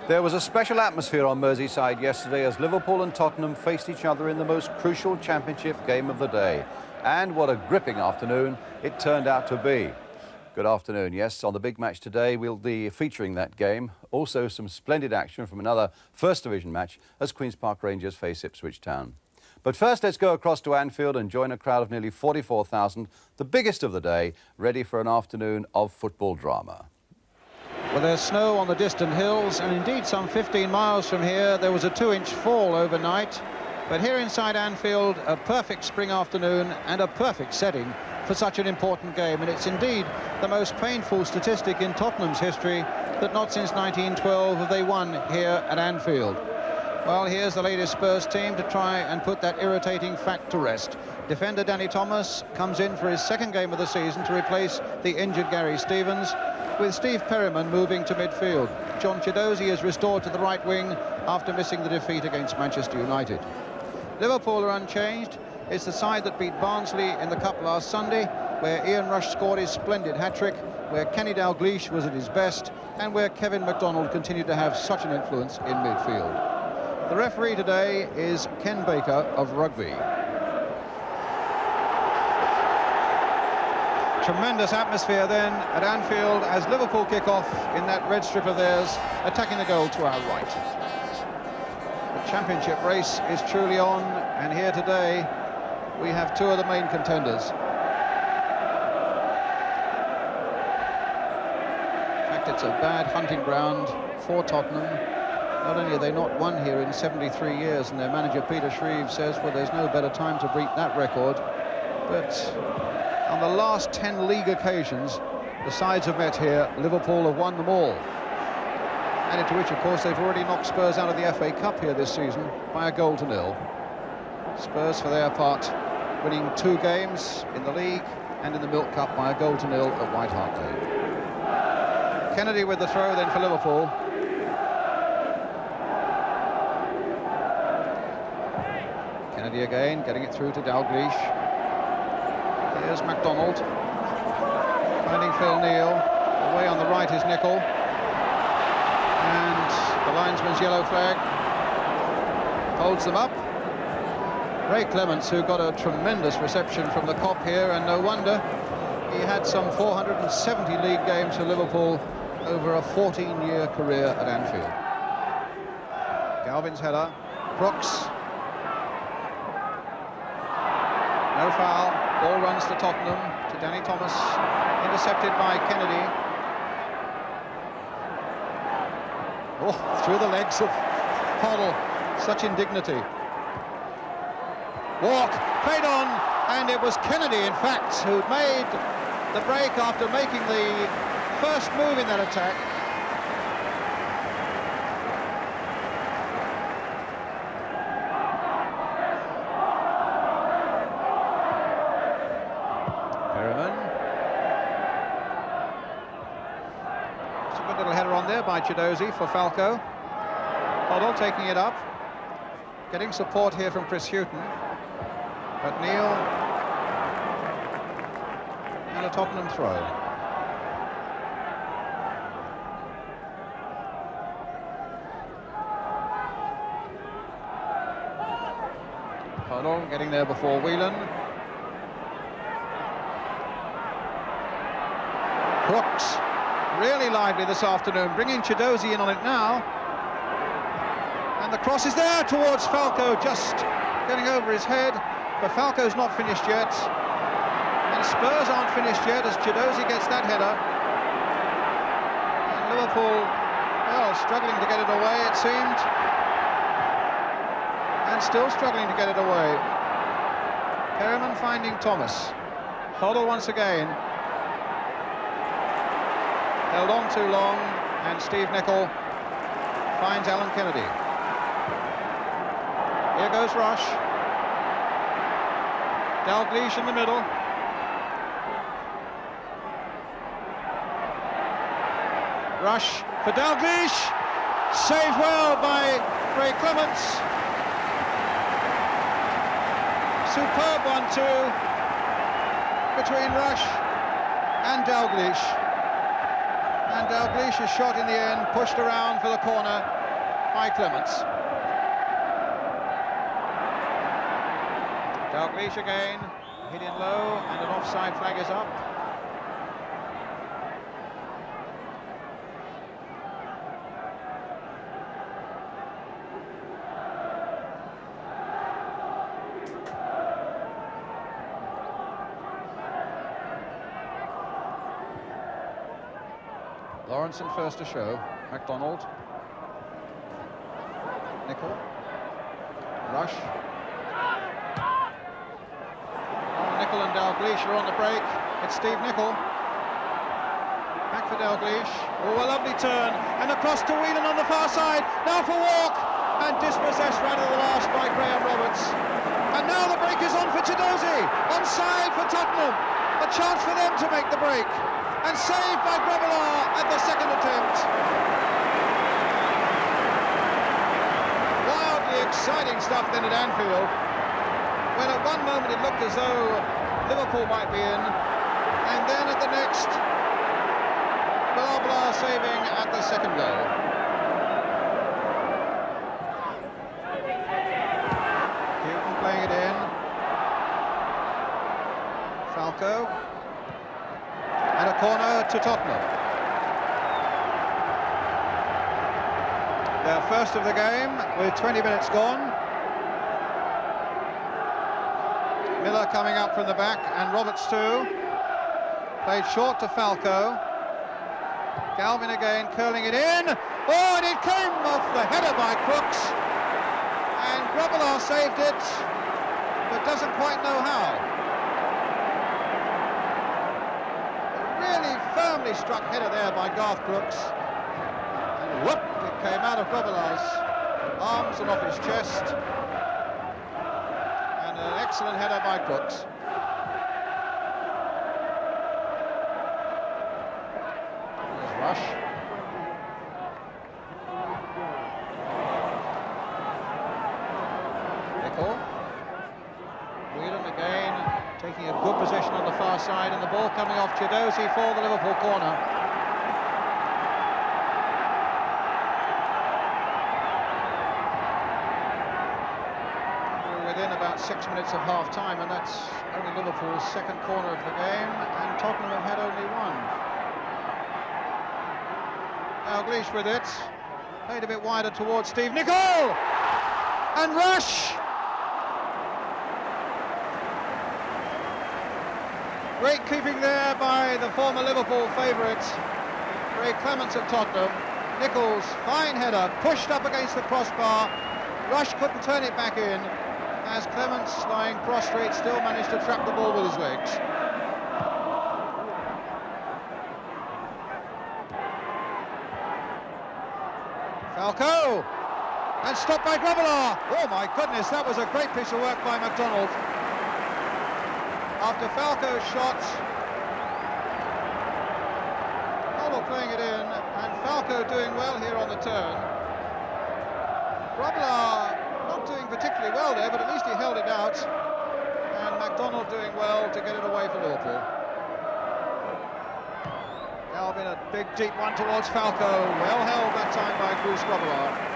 There was a special atmosphere on Merseyside yesterday as Liverpool and Tottenham faced each other in the most crucial championship game of the day. And what a gripping afternoon it turned out to be. Good afternoon. Yes, on the big match today, we'll be featuring that game. Also, some splendid action from another First Division match as Queen's Park Rangers face Ipswich Town. But first, let's go across to Anfield and join a crowd of nearly 44,000, the biggest of the day, ready for an afternoon of football drama. Well, there's snow on the distant hills, and indeed some 15 miles from here there was a 2-inch fall overnight. But here inside Anfield, a perfect spring afternoon and a perfect setting for such an important game. And it's indeed the most painful statistic in Tottenham's history that not since 1912 have they won here at Anfield. Well, here's the latest Spurs team to try and put that irritating fact to rest. Defender Danny Thomas comes in for his second game of the season to replace the injured Gary Stevens, with Steve Perryman moving to midfield. John Chiedozie is restored to the right wing after missing the defeat against Manchester United. Liverpool are unchanged. It's the side that beat Barnsley in the Cup last Sunday, where Ian Rush scored his splendid hat-trick, where Kenny Dalglish was at his best, and where Kevin MacDonald continued to have such an influence in midfield. The referee today is Ken Baker of Rugby. Tremendous atmosphere then at Anfield as Liverpool kick off in that red strip of theirs, attacking the goal to our right. The championship race is truly on, and here today we have two of the main contenders. In fact, it's a bad hunting ground for Tottenham. Not only are they not won here in 73 years, and their manager Peter Shreve says, well, there's no better time to beat that record, but on the last 10 league occasions the sides have met here, Liverpool have won them all. Added to which, of course, they've already knocked Spurs out of the FA Cup here this season by a 1-0. Spurs, for their part, winning 2 games in the league and in the Milk Cup by a 0-0 at White Hart Lane. Kennedy with the throw then for Liverpool. Kennedy again, getting it through to Dalglish. Here's MacDonald, finding Phil Neal. Away on the right is Nicol. And the linesman's yellow flag holds them up. Ray Clements, who got a tremendous reception from the Kop here, and no wonder. He had some 470 league games for Liverpool over a 14-year career at Anfield. Galvin's header, Crooks. No foul. Ball runs to Tottenham, to Danny Thomas, intercepted by Kennedy. Oh, through the legs of Hoddle, such indignity. Walk, played on, and it was Kennedy, in fact, who made the break after making the first move in that attack. By Chiedozie for Falco. Hoddle taking it up, getting support here from Chris Hughton, but Neal and a Tottenham throw. Hoddle getting there before Whelan. Crooks. Really lively this afternoon, bringing Chiedozie in on it now. And the cross is there towards Falco, just getting over his head. But Falco's not finished yet. And Spurs aren't finished yet as Chiedozie gets that header. And Liverpool, well, struggling to get it away, it seemed. And still struggling to get it away. Perryman finding Thomas. Hoddle once again. Held on too long, and Steve Nicol finds Alan Kennedy. Here goes Rush. Dalglish in the middle. Rush for Dalglish. Saved well by Ray Clements. Superb 1-2 between Rush and Dalglish. And Dalglish's shot in the end, pushed around for the corner by Clements. Dalglish again, hit in low, and an offside flag is up. Lawrenson first to show. MacDonald. Nicol. Rush. Nicol and Dalglish are on the break. It's Steve Nicol. Back for Dalglish. Oh, a lovely turn. And across to Whelan on the far side. Now for Walk. And dispossessed right at the last by Graham Roberts. And now the break is on for Chidozie. Onside for Tottenham. A chance for them to make the break. And saved by Grobbelaar at the second attempt. Wildly exciting stuff then at Anfield, when at one moment it looked as though Liverpool might be in, and then at the next, Grobbelaar saving at the second goal. Houghton playing it in. Falco. And a corner to Tottenham. Their first of the game with 20 minutes gone. Miller coming up from the back, and Roberts too. Played short to Falco. Galvin again, curling it in. Oh, and it came off the header by Crooks. And Grobbelaar saved it, but doesn't quite know how. Firmly struck header there by Garth Crooks, and whoop, it came out of Grobbelaar's arms and off his chest, and an excellent header by Crooks. There's Rush. Nicol. Whelan again, taking a good position on the far side, and the ball coming off Chidozie for the Liverpool corner. We're within about 6 minutes of half-time, and that's only Liverpool's second corner of the game, and Tottenham have had only one. Dalglish with it, played a bit wider towards Steve Nicol, and Rush. Great keeping there by the former Liverpool favourite, Ray Clements of Tottenham. Nichols, fine header, pushed up against the crossbar. Rush couldn't turn it back in, as Clements, lying prostrate, still managed to trap the ball with his legs. Falco, and stopped by Grobbelaar. Oh my goodness, that was a great piece of work by MacDonald. After Falco's shot, Connell playing it in, and Falco doing well here on the turn. Grobbelaar not doing particularly well there, but at least he held it out, and MacDonald doing well to get it away for Liverpool. Galvin, a big deep one towards Falco, well held that time by Bruce Grobbelaar.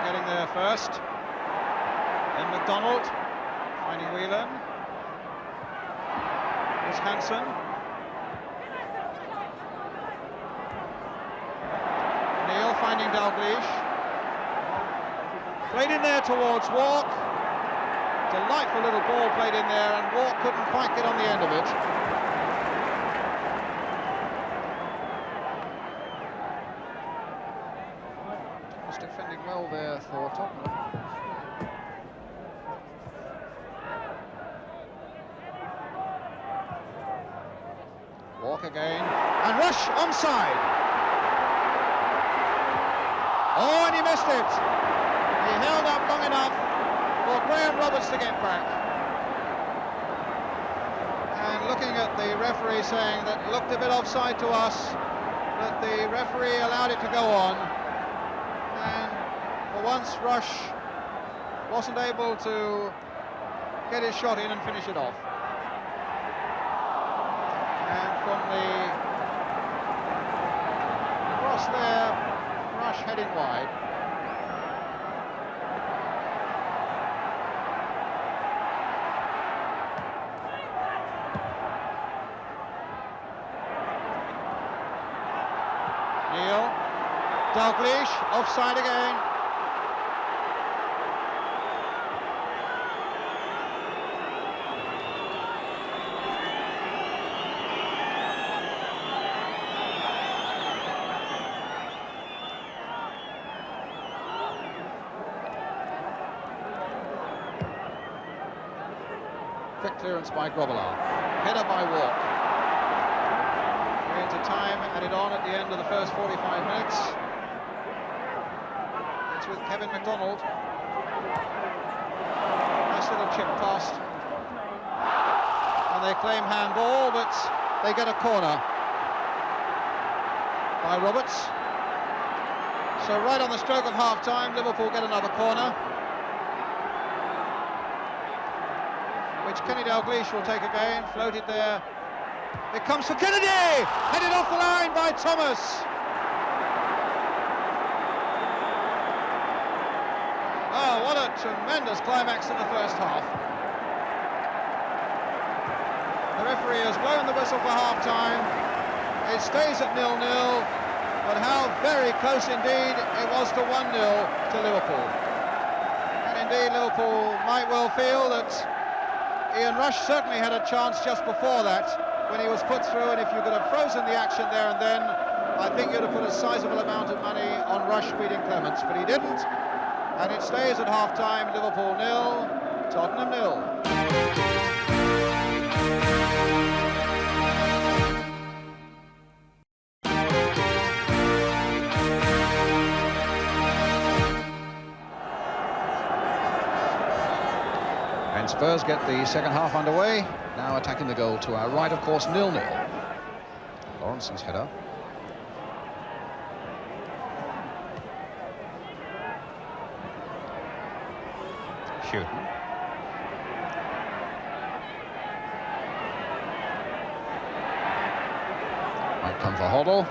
Getting there first, then MacDonald finding Whelan. There's Hansen. Neil finding Dalglish. Played in there towards Walk. Delightful little ball played in there, and Walk couldn't quite get on the end of it. Defending well there for Tottenham. Walk again, and Rush onside. Oh, and he missed it. He held up long enough for Graham Roberts to get back. And looking at the referee saying that it looked a bit offside to us, but the referee allowed it to go on. And For once, Rush wasn't able to get his shot in and finish it off. And from the cross there, Rush heading wide. Neil, Dalglish, offside again. Quick clearance by Grobbelaar. Header by Walk. We're into time, added on at the end of the first 45 minutes. It's with Kevin MacDonald. Nice little chip past. And they claim handball, but they get a corner by Roberts. So right on the stroke of half-time, Liverpool get another corner, which Kenny Dalglish will take again, floated there. It comes for Kennedy! Headed off the line by Thomas. Oh, what a tremendous climax in the first half. The referee has blown the whistle for half-time. It stays at 0-0, but how very close indeed it was to 1-0 to Liverpool. And indeed, Liverpool might well feel that Ian Rush certainly had a chance just before that when he was put through, and if you could have frozen the action there and then, I think you'd have put a sizable amount of money on Rush beating Clements, but he didn't, and it stays at half-time, Liverpool 0, Tottenham 0. And Spurs get the second half underway, now attacking the goal to our right, of course, 0-0. Lawrenson's header. Houghton. Might come for Hoddle.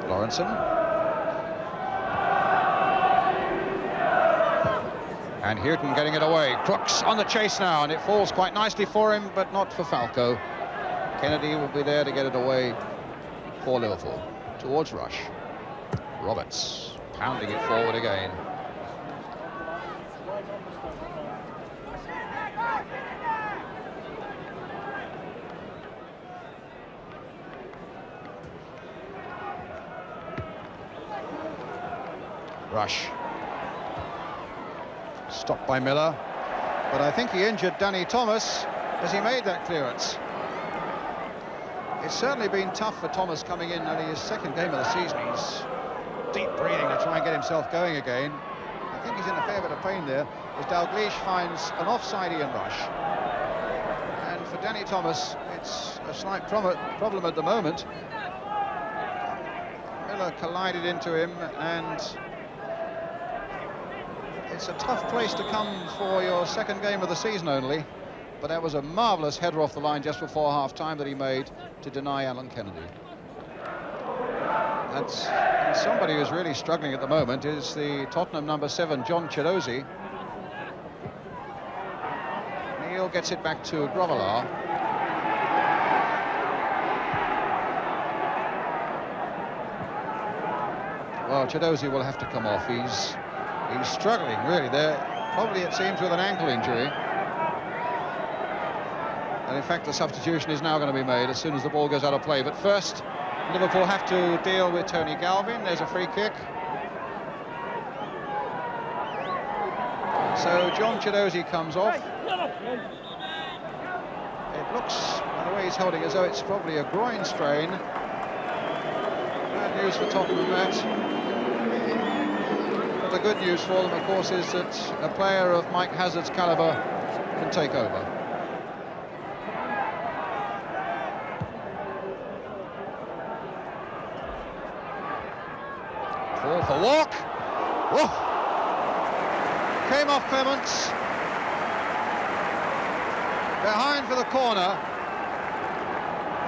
Lawrenson. And Houghton getting it away. Crooks on the chase now, and it falls quite nicely for him, but not for Falco. Kennedy will be there to get it away for Liverpool. Towards Rush. Roberts pounding it forward again. Rush. Stopped by Miller, but I think he injured Danny Thomas as he made that clearance. It's certainly been tough for Thomas coming in, only his second game of the season. He's deep breathing to try and get himself going again. I think he's in a fair bit of pain there, as Dalglish finds an offside Ian Rush. And for Danny Thomas, it's a slight problem at the moment. Miller collided into him, and it's a tough place to come for your second game of the season only, but that was a marvellous header off the line just before half-time that he made to deny Alan Kennedy. And somebody who's really struggling at the moment is the Tottenham number 7, John Chiedozie. Neil gets it back to Grobbelaar. Well, Chiedozie will have to come off. He's struggling, really. There, probably, it seems, with an ankle injury. And in fact, the substitution is now going to be made as soon as the ball goes out of play. But first, Liverpool have to deal with Tony Galvin. There's a free kick. So John Chiedozie comes off. It looks, by the way he's holding, as though it's probably a groin strain. Bad news for Tottenham, that. the good news for them, of course, is that a player of Mike Hazard's calibre can take over. Ball for Walk. Whoa. Came off Clements. Behind for the corner.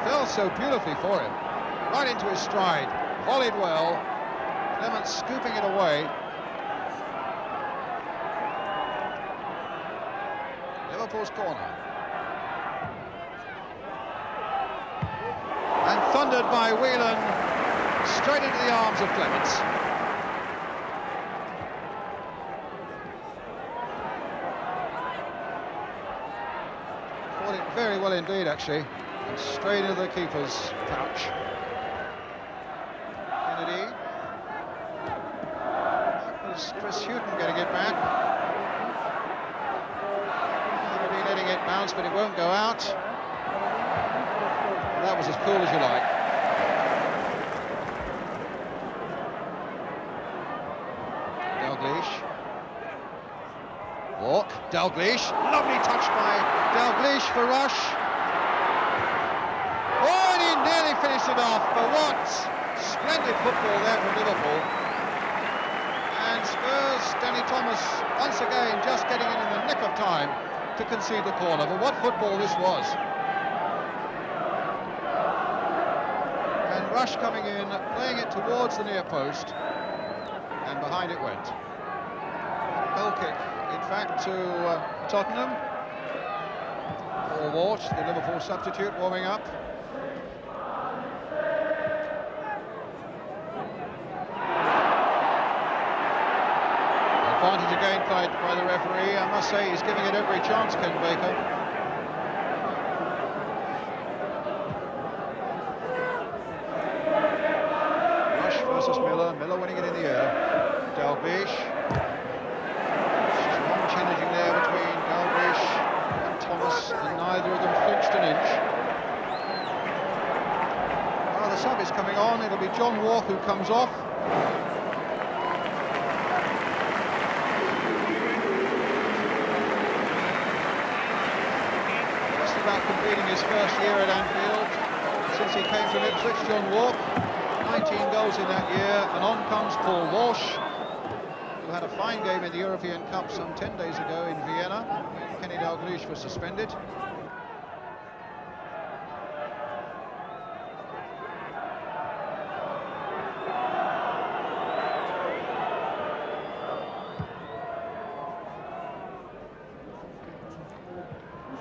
Fell so beautifully for him. Right into his stride. Volleyed well. Clements scooping it away. Liverpool's corner. And thundered by Whelan straight into the arms of Clements. Caught it very well indeed, actually. And straight into the keeper's pouch. Kennedy. That was Chris Hughton getting it back. Kennedy letting it bounce, but it won't go out. And that was as cool as you like. Dalglish. Walk. Dalglish. Lovely touch by Dalglish for Rush. Oh, and he nearly finished it off, but what splendid football there from Liverpool. And Spurs, Danny Thomas, once again just getting in the nick of time to concede the corner. But what football this was. And Rush coming in, playing it towards the near post, and behind it went. Goal kick, in fact, to Tottenham. Paul Walsh, the Liverpool substitute, warming up. Advantage again played by the referee. I must say he's giving it every chance, Ken Baker. Rush versus Miller. Miller winning it in the air. Dalglish. Strong challenging there between Dalglish and Thomas, and neither of them flinched an inch. Well, the sub is coming on. It'll be John Walk who comes off. About completing his first year at Anfield since he came from Ipswich. John Walk, 19 goals in that year, and on comes Paul Walsh, who had a fine game in the European Cup some 10 days ago in Vienna when Kenny Dalglish was suspended.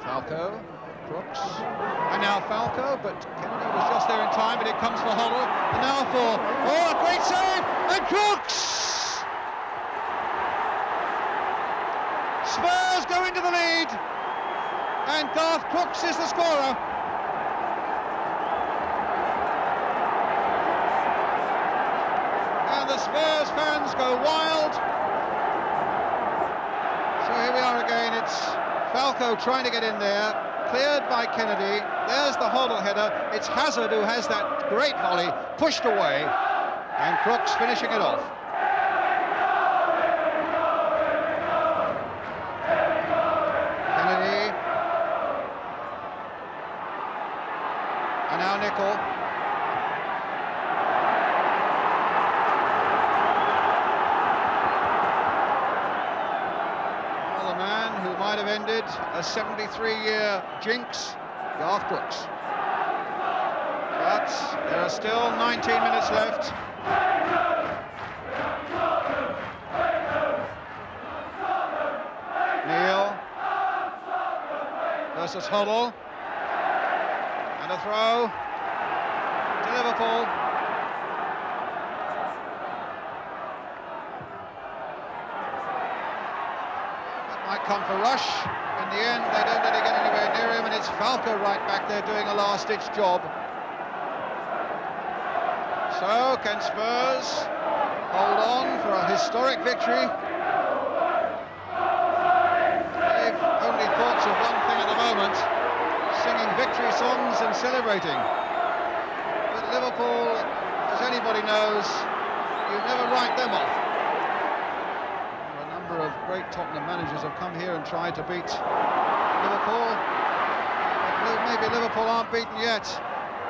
Falco. Crooks, and now Falco, but Kennedy was just there in time, but it comes for Hoddle, and now for, oh, a great save, and Crooks! Spurs go into the lead, and Garth Crooks is the scorer. And the Spurs fans go wild. So here we are again, it's Falco trying to get in there. Cleared by Kennedy. There's the Hoddle header. It's Hazard who has that great volley pushed away, and Crooks finishing it off. Kennedy. And now Nicol. Might have ended a 73-year jinx, Garth Crooks. But there are still 19 minutes left. Neal versus Hoddle, and a throw to Liverpool. Might come for Rush. In the end, they don't let it get anywhere near him, and it's Falco right back there doing a last-ditch job. So, can Spurs hold on for a historic victory? They've only thoughts of one thing at the moment, singing victory songs and celebrating. But Liverpool, as anybody knows, you never write them off. great Tottenham managers have come here and tried to beat Liverpool. But maybe Liverpool aren't beaten yet.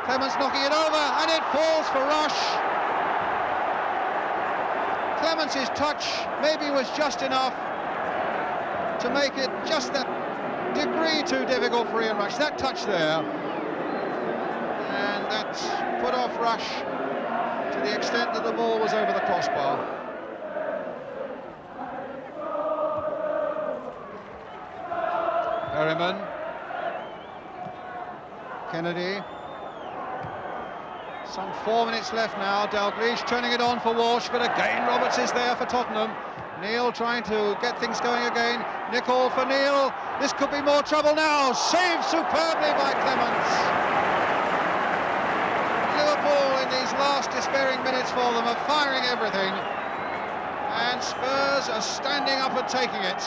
Clements knocking it over, and it falls for Rush. Clements' touch maybe was just enough to make it just that degree too difficult for Ian Rush. That touch there, and that put off Rush to the extent that the ball was over the crossbar. Perryman, Kennedy. Some 4 minutes left now. Dalglish turning it on for Walsh, but again Roberts is there for Tottenham. Neil trying to get things going again. Nicol for Neil. This could be more trouble now. Saved superbly by Clements. Liverpool in these last despairing minutes for them are firing everything, and Spurs are standing up and taking it.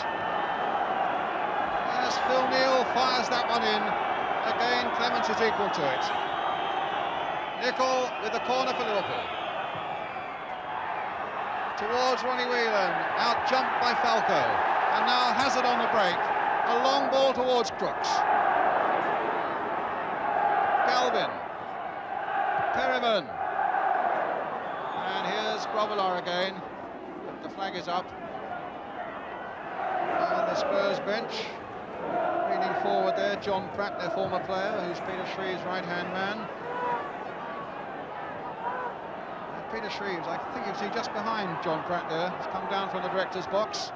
As Phil Neal fires that one in, again Clements is equal to it. Nicol with the corner for Liverpool. Towards Ronnie Whelan, out jumped by Falco, and now Hazard on the break. A long ball towards Crooks. Galvin, Perryman, and here's Grobbelaar again. The flag is up, and the Spurs bench leaning forward there. John Pratt, their former player, who's Peter Shreve's right-hand man. Peter Shreves, I think you see just behind John Pratt there. He's come down from the director's box.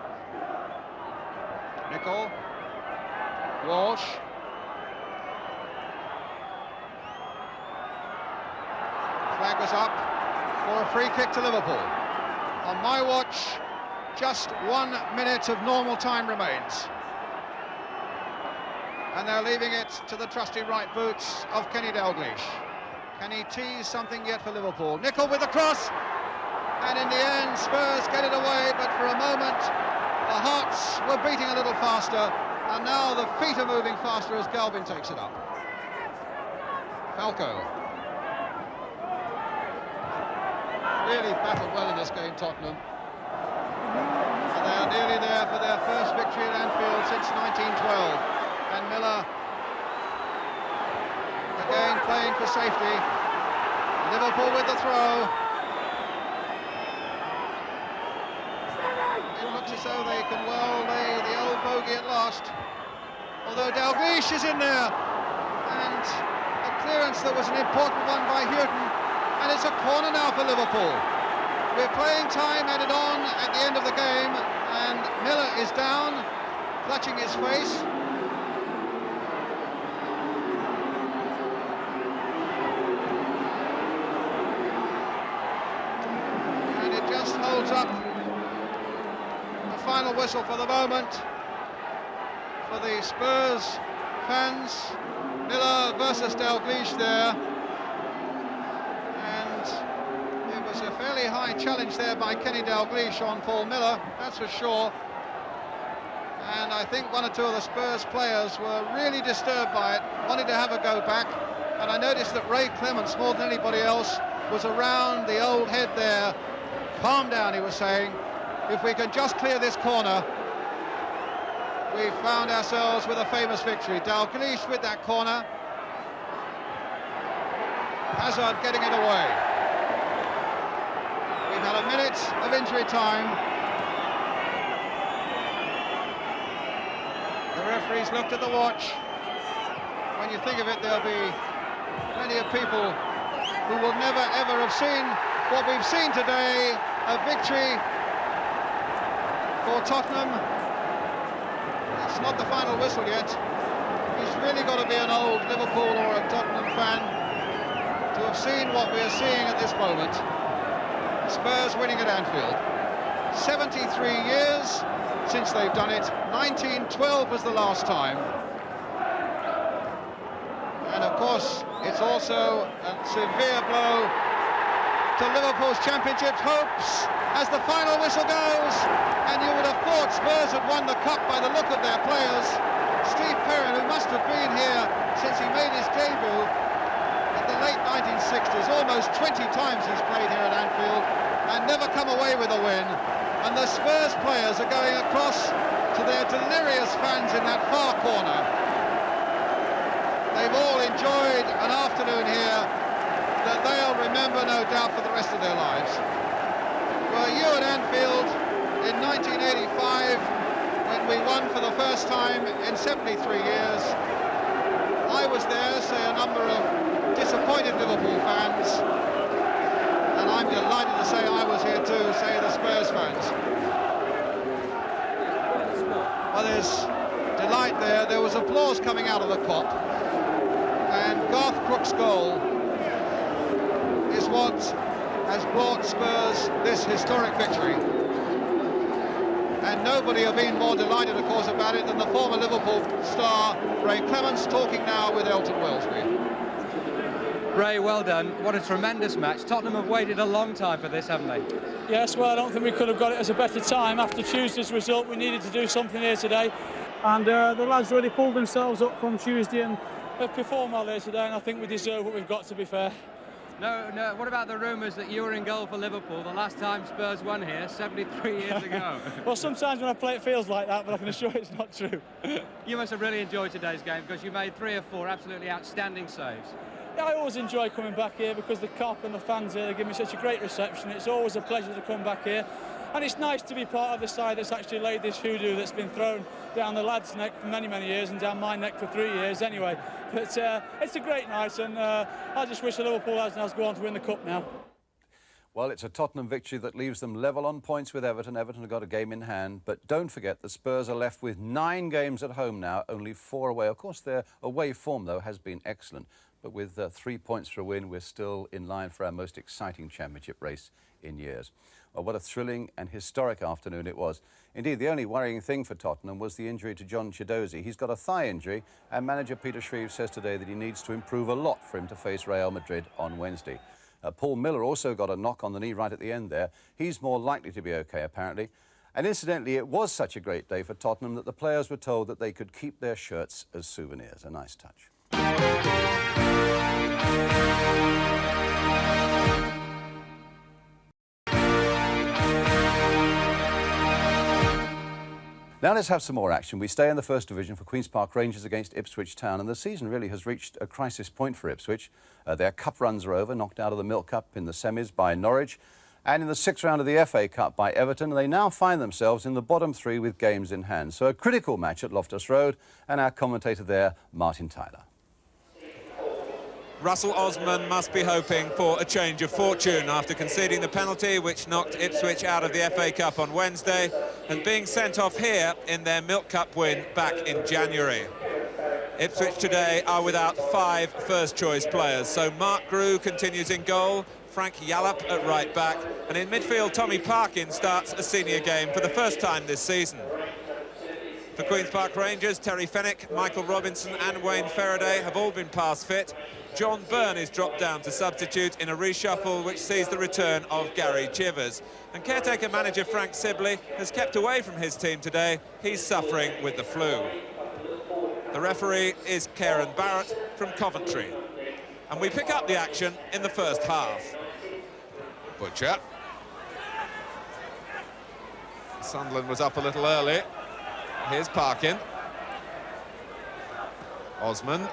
Nicol, Walsh. Flag was up for a free kick to Liverpool. On my watch, just 1 minute of normal time remains. And they're leaving it to the trusty right boots of Kenny Dalglish. Can he tease something yet for Liverpool? Nicol with the cross, and in the end Spurs get it away, but for a moment the hearts were beating a little faster, and now the feet are moving faster as Galvin takes it up. Falco. Really battled well in this game, Tottenham. And they are nearly there for their first victory at Anfield since 1912. And Miller again playing for safety. Liverpool with the throw. It looks as though they can well lay the old bogey at last. Although Dalglish is in there, and a clearance that was an important one by Houghton, and it's a corner now for Liverpool. We're playing time added on at the end of the game, and Miller is down, clutching his face. Holds up the final whistle for the moment for the Spurs fans. Miller versus Dalglish there, and it was a fairly high challenge there by Kenny Dalglish on Paul Miller, that's for sure. And I think one or two of the Spurs players were really disturbed by it, wanted to have a go back. And I noticed that Ray Clements, more than anybody else, was around the old head there. Calm down, he was saying. If we can just clear this corner, we've found ourselves with a famous victory. Dalglish with that corner. Hazard getting it away. We've had a minute of injury time. The referees looked at the watch. When you think of it, there'll be plenty of people who will never ever have seen what we've seen today. A victory for Tottenham. It's not the final whistle yet. He's really got to be an old Liverpool or a Tottenham fan to have seen what we're seeing at this moment. Spurs winning at Anfield. 73 years since they've done it. 1912 was the last time. And of course, it's also a severe blow to Liverpool's championship hopes as the final whistle goes. And you would have thought Spurs had won the cup by the look of their players. Steve Perrin, who must have been here since he made his debut in the late 1960s, almost 20 times he's played here at Anfield and never come away with a win. And the Spurs players are going across to their delirious fans in that far corner. They've all enjoyed an afternoon here that they'll remember, no doubt, for the rest of their lives. Were you at Anfield in 1985, when we won for the first time in 73 years? I was there, say, a number of disappointed Liverpool fans, and I'm delighted to say I was here too, say, the Spurs fans. Well, there's delight there. There was applause coming out of the Kop, and Garth Crooks' goal is what has brought Spurs this historic victory. And nobody have been more delighted, of course, about it than the former Liverpool star, Ray Clemence, talking now with Elton Wellesby. Ray, well done. What a tremendous match. Tottenham have waited a long time for this, haven't they? Yes, well, I don't think we could have got it as a better time. After Tuesday's result, we needed to do something here today. And the lads really pulled themselves up from Tuesday and have performed well here today, and I think we deserve what we've got, to be fair. No, what about the rumours that you were in goal for Liverpool the last time Spurs won here, 73 years ago? Well, sometimes when I play it feels like that, but I can assure you it's not true. You must have really enjoyed today's game, because you made 3 or 4 absolutely outstanding saves. Yeah, I always enjoy coming back here because the Kop and the fans here, they give me such a great reception. It's always a pleasure to come back here. And it's nice to be part of the side that's actually laid this hoodoo that's been thrown down the lad's neck for many, many years, and down my neck for 3 years anyway. But it's a great night, and I just wish the Liverpool lads now go on to win the Cup now. Well, it's a Tottenham victory that leaves them level on points with Everton. Everton have got a game in hand, but don't forget the Spurs are left with 9 games at home now, only 4 away. Of course, their away form, though, has been excellent. But with 3 points for a win, we're still in line for our most exciting championship race in years. Well, what a thrilling and historic afternoon it was. Indeed, the only worrying thing for Tottenham was the injury to John Chidozie. He's got a thigh injury, and manager Peter Shreeves says today that he needs to improve a lot for him to face Real Madrid on Wednesday. Paul Miller also got a knock on the knee right at the end there. He's more likely to be OK, apparently. And incidentally, it was such a great day for Tottenham that the players were told that they could keep their shirts as souvenirs. A nice touch. Now let's have some more action. We stay in the First Division for Queen's Park Rangers against Ipswich Town, and the season really has reached a crisis point for Ipswich. Their cup runs are over, knocked out of the Milk Cup in the semis by Norwich, and in the 6th round of the FA Cup by Everton, and they now find themselves in the bottom 3 with games in hand. So a critical match at Loftus Road, and our commentator there, Martin Tyler. Russell Osman must be hoping for a change of fortune after conceding the penalty which knocked Ipswich out of the FA Cup on Wednesday and being sent off here in their Milk Cup win back in January. Ipswich today are without 5 first-choice players, so Mark Grew continues in goal, Frank Yallop at right back, and in midfield Tommy Parkin starts a senior game for the first time this season. For Queen's Park Rangers, Terry Fenwick, Michael Robinson and Wayne Faraday have all been past fit. John Byrne is dropped down to substitute in a reshuffle which sees the return of Gary Chivers. And caretaker manager Frank Sibley has kept away from his team today. He's suffering with the flu. The referee is Karen Barrett from Coventry. And we pick up the action in the first half. Butcher. Sunderland was up a little early. Here's Parkin. Osman.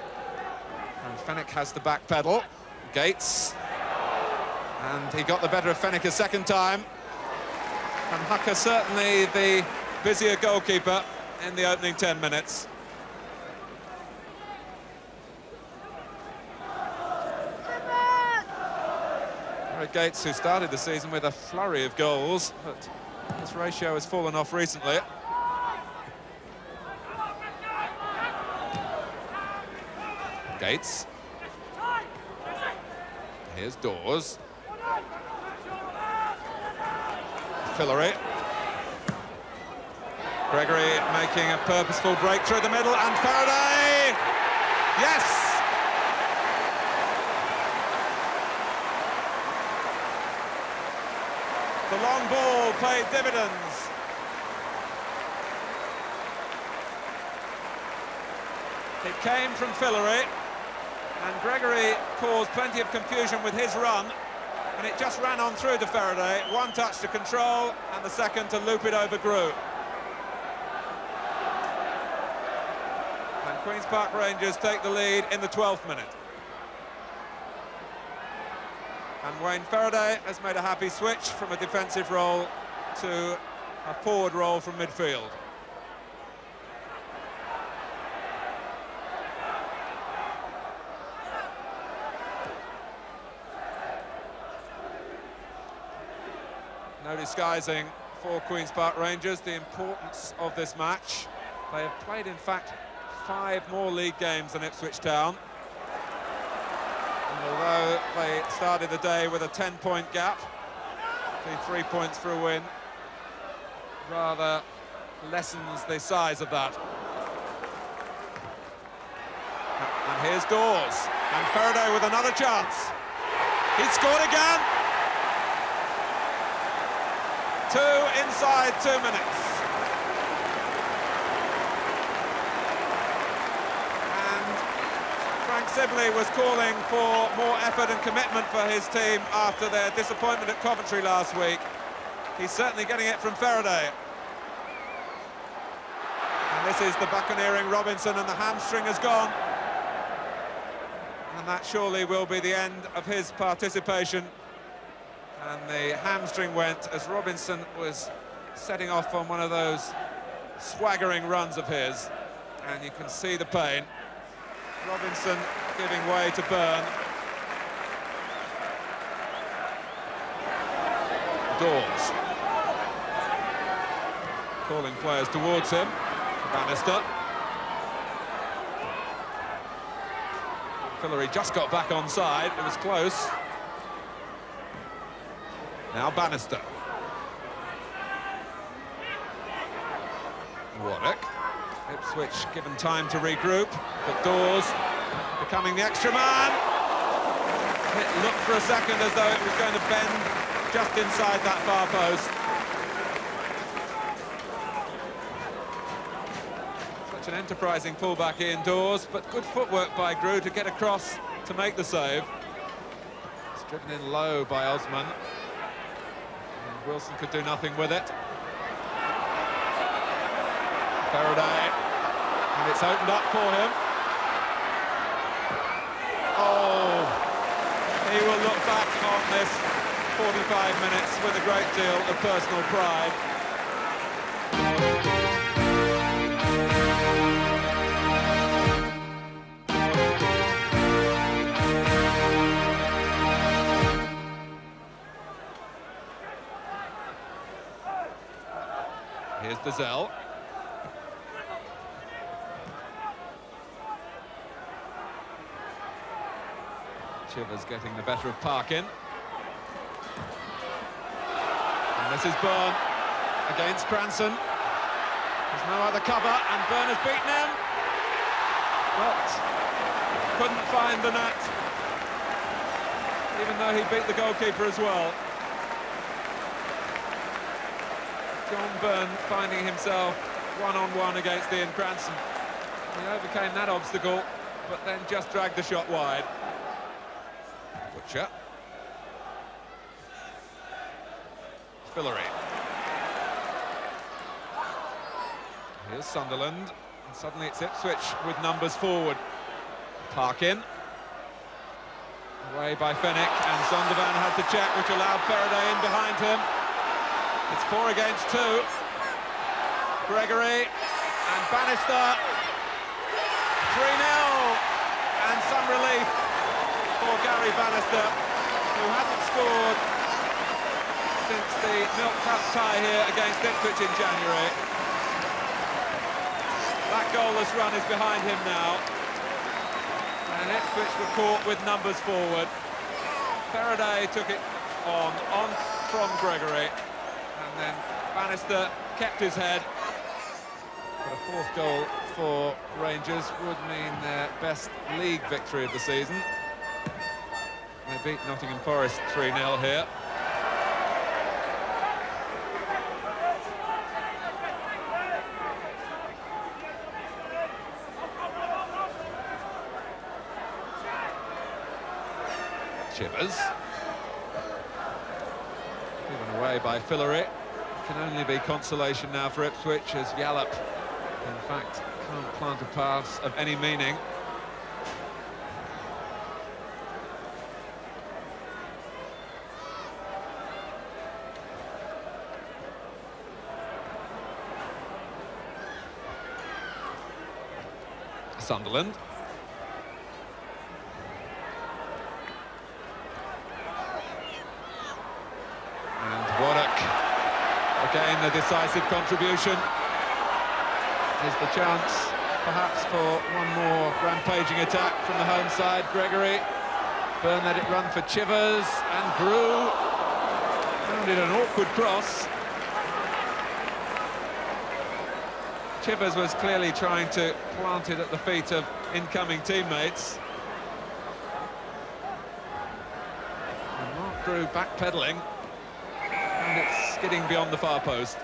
And Fenwick has the back pedal. Gates. And he got the better of Fenwick a second time. And Hucker certainly the busier goalkeeper in the opening 10 minutes. Gates, who started the season with a flurry of goals, but his ratio has fallen off recently. Gates. Here's Dawes. Fillery. Gregory making a purposeful break through the middle, and Faraday! Yes! The long ball paid dividends. It came from Fillery, and Gregory caused plenty of confusion with his run, and it just ran on through to Faraday. One touch to control, and the second to loop it over Grew. And Queen's Park Rangers take the lead in the 12th minute. And Wayne Faraday has made a happy switch from a defensive role to a forward role from midfield. No disguising for Queen's Park Rangers the importance of this match. They have played, in fact, 5 more league games than Ipswich Town. And although they started the day with a 10-point gap, 3 points for a win rather lessens the size of that. And here's Dawes, and Faraday with another chance. He's scored again. 2 inside 2 minutes. And Frank Sibley was calling for more effort and commitment for his team after their disappointment at Coventry last week. He's certainly getting it from Faraday. And this is the buccaneering Robinson, and the hamstring has gone. And that surely will be the end of his participation. And the hamstring went as Robinson was setting off on one of those swaggering runs of his. And you can see the pain. Robinson giving way to Byrne. Dawes. Calling players towards him. Bannister. Fillery just got back onside. It was close. Now Bannister. Warwick. Ipswich given time to regroup, but Dawes becoming the extra man. It looked for a second as though it was going to bend just inside that far post. Such an enterprising pullback indoors, but good footwork by Grew to get across to make the save. It's driven in low by Osman. Wilson could do nothing with it. Faraday, and it's opened up for him. Oh, he will look back on this 45 minutes with a great deal of personal pride. Here's Dazelle. Chivers getting the better of Parkin. And this is Byrne against Cranston. There's no other cover, and Byrne has beaten him. But couldn't find the net, even though he beat the goalkeeper as well. John Byrne finding himself one-on-one against Ian Cranston. He overcame that obstacle, but then just dragged the shot wide. Butcher. Fillery. Here's Sunderland, and suddenly it's Ipswich with numbers forward. Parkin. Away by Fenwick, and Zondervan had to check, which allowed Faraday in behind him. It's 4 against 2. Gregory and Bannister. 3-0, and some relief for Gary Bannister, who hasn't scored since the Milk Cup tie here against Ipswich in January. That goalless run is behind him now, and Ipswich were caught with numbers forward. Faraday took it on from Gregory, and then Bannister kept his head. But a 4th goal for Rangers would mean their best league victory of the season. They beat Nottingham Forest 3-0 here. Chivers. away by Fillery. Can only be consolation now for Ipswich as Yallop, in fact, can't plant a pass of any meaning. Sunderland. And Warwick, again the decisive contribution. Is the chance perhaps for one more rampaging attack from the home side. Gregory, Byrne let it run for Chivers, and Grew found it an awkward cross. Chivers was clearly trying to plant it at the feet of incoming teammates. And Mark Grew backpedaling, and it's skidding beyond the far post.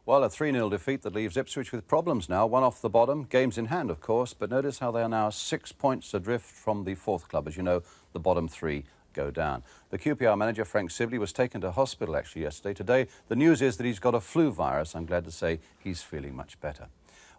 Well, a 3-0 defeat that leaves Ipswich with problems now. One off the bottom, games in hand, of course, but notice how they are now 6 points adrift from the fourth club. As you know, the bottom three go down. The QPR manager, Frank Sibley, was taken to hospital actually yesterday. Today, the news is that he's got a flu virus. I'm glad to say he's feeling much better.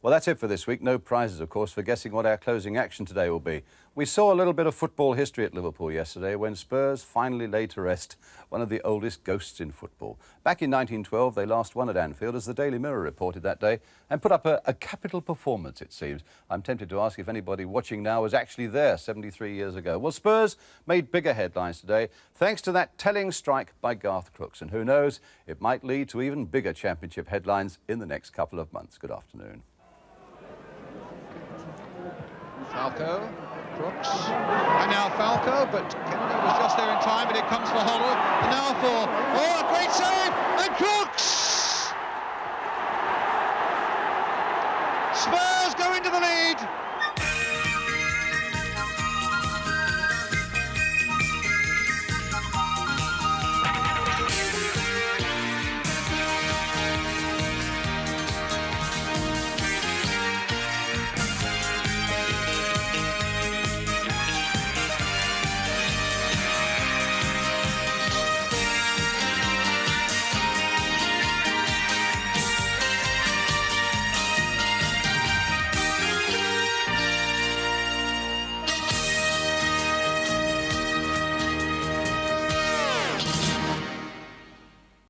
Well, that's it for this week. No prizes, of course, for guessing what our closing action today will be. We saw a little bit of football history at Liverpool yesterday when Spurs finally laid to rest one of the oldest ghosts in football. Back in 1912, they last won at Anfield, as the Daily Mirror reported that day, and put up a capital performance, it seems. I'm tempted to ask if anybody watching now was actually there 73 years ago. Well, Spurs made bigger headlines today thanks to that telling strike by Garth Crooks, and who knows, it might lead to even bigger championship headlines in the next couple of months. Good afternoon. Falco, Crooks, and now Falco, but Kennedy was just there in time, but it comes for Hoddle, and now for, oh, a great save, and Crooks! Spurs go into the lead.